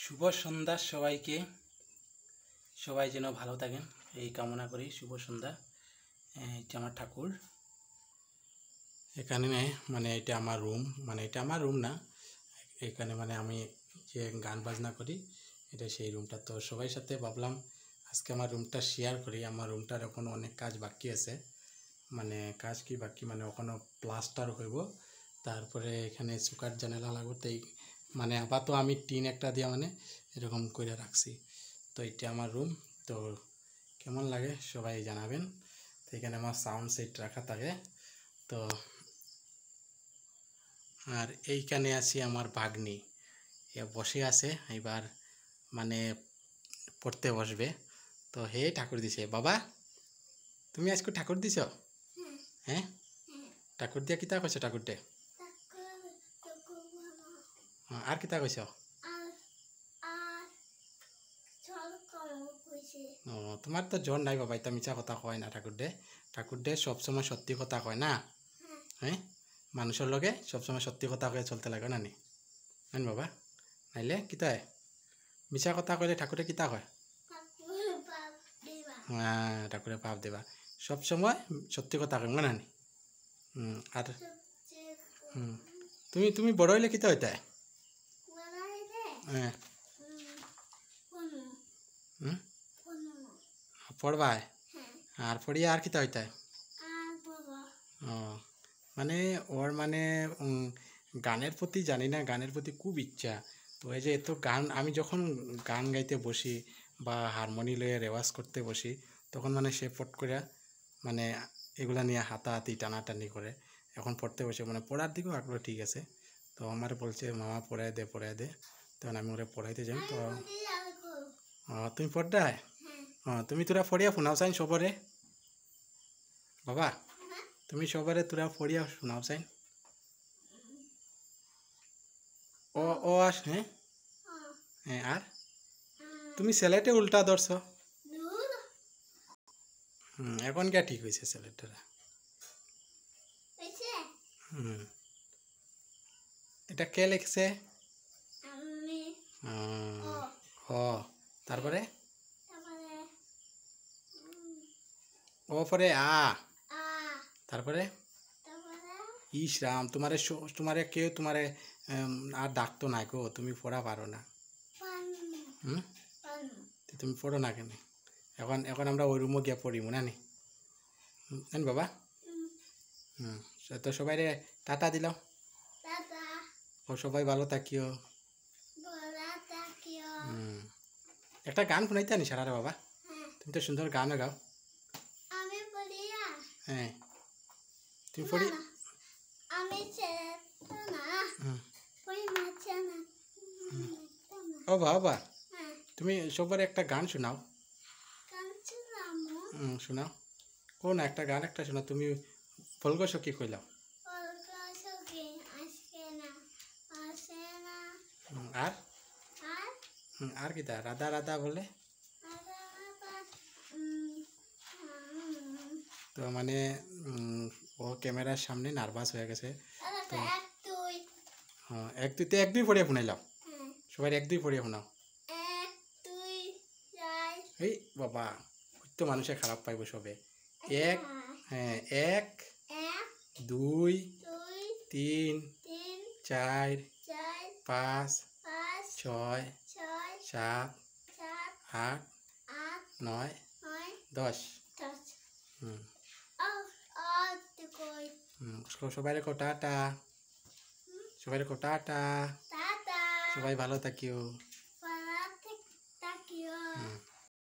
শুভ সন্ধ্যা সবাইকে। সবাই যেন ভালো থাকেন এই কামনা করি। শুভ সন্ধ্যা। এটা আমার ঠাকুর। এখানে মানে এটা আমার রুম, মানে এটা আমার রুম না, এখানে মানে আমি যে গান বাজনা করি এটা সেই রুমটা। তো সবাই সাথে ভাবলাম আজকে আমার রুমটা শেয়ার করি। আমার রুমটার এখনও অনেক কাজ বাকি আছে, মানে কাজ কি বাকি মানে ওখানে প্লাস্টার হইব, তারপরে এখানে সুকার জানালা লাগবে। তো মানে আপাতত আমি টিন একটা দিয়া মানে এরকম করে রাখছি। তো এটা আমার রুম। তো কেমন লাগে সবাই জানাবেন। তো এখানে আমার সাউন্ড সেট রাখা থাকে। তো আর এইখানে আছি আমার ভাগ্নি, এ বসে আছে, এবার মানে পড়তে বসবে। তো হে ঠাকুর দিছে। বাবা তুমি আজকে ঠাকুর দিছ? হ্যাঁ, ঠাকুর দিয়া কিতা কইছ? ঠাকুর দে আর কিতা কইছ? ও তোমার তো জ্বর নাই বাবা, এটা মিছা কথা কয় না। ঠাকুর দে সবসময় সত্যি কথা কয় না। হ্যাঁ, মানুষের লগে সবসময় সত্যি কথা কয়ে চলতে লাগে না নি? হ্যাঁ বাবা, নাইলে কিতা মিছা কথা কইলে ঠাকুরে কিতা কয়? হ্যাঁ, ঠাকুরে পাপ দেবা। সবসময় সত্যি কথা কয় না নি? আর তুমি তুমি বড় হইলে কিতা হইতে? হ্যাঁ, পড়বায়? আর পড়িয়া আর কিতা হইতে? ও মানে ওর মানে গানের প্রতি জানি না, গানের প্রতি খুব ইচ্ছা। তো এই যে এত গান, আমি যখন গান গাইতে বসি বা হারমোনি লয়ে রেওয়াজ করতে বসি, তখন মানে সে পট করে মানে এগুলা নিয়ে হাতাহাতি টানাটানি করে। এখন পড়তে বসে মানে পড়ার দিকেও আগ্রহ ঠিক আছে। তো আমার বলছে মামা পড়ায় দে। তখন আমি ওরা পড়াইতে যাই। তো তুমি পড়ায়? তুমি তোরা পড়িয়া শোনাও চাইন সবরে। বাবা তুমি সবরে তোরা পড়িয়া শোনাও চাইন। ও ও আস। হ্যাঁ হ্যাঁ, আর তুমি ছেলেটে উল্টা ধরছ। এখন কে ঠিক হয়েছে ছেলেটারা? এটা কে লিখছে? ও তারপরে ও পরে তারপরে ইস রাম, তোমারে কেউ তোমারে আর ডাকতো না গো, তুমি পড়া পারো না। তুমি পড়ো না কেন? এখন এখন আমরা ওই রুমও গিয়ে পড়িব না নি? বাবা তো সবাই টাটা দিলাম। ও সবাই ভালো থাকিও। একটা গান শোনাইতে আনি সারা রে বাবা, তুমি তো সুন্দর গানও গাও। হ্যাঁ তুমি পড়ি। ও বাবা তুমি সবার একটা গান শোনাও। শোনাও কোন একটা গান একটা শোনাও। তুমি ফলগ সখী কইলাও। আর আর কিতা রাধা রাধা বলে? তো মানে ও ক্যামেরার সামনে নার্ভাস হয়ে গেছে। তো এক দুই এক দুই পড়িয়া শুনাইলাম। সবাই এক দুই পড়িয়া শোনাও। এই বাবা তো মানুষে খারাপ পাইব সবে। এক, হ্যাঁ, এক দুই তিন চার পাঁচ ছয় সাত আট নয় 10। সবাই রেখো টাটা। সবাই রেখো টাটা। সবাই ভালো থাকিও।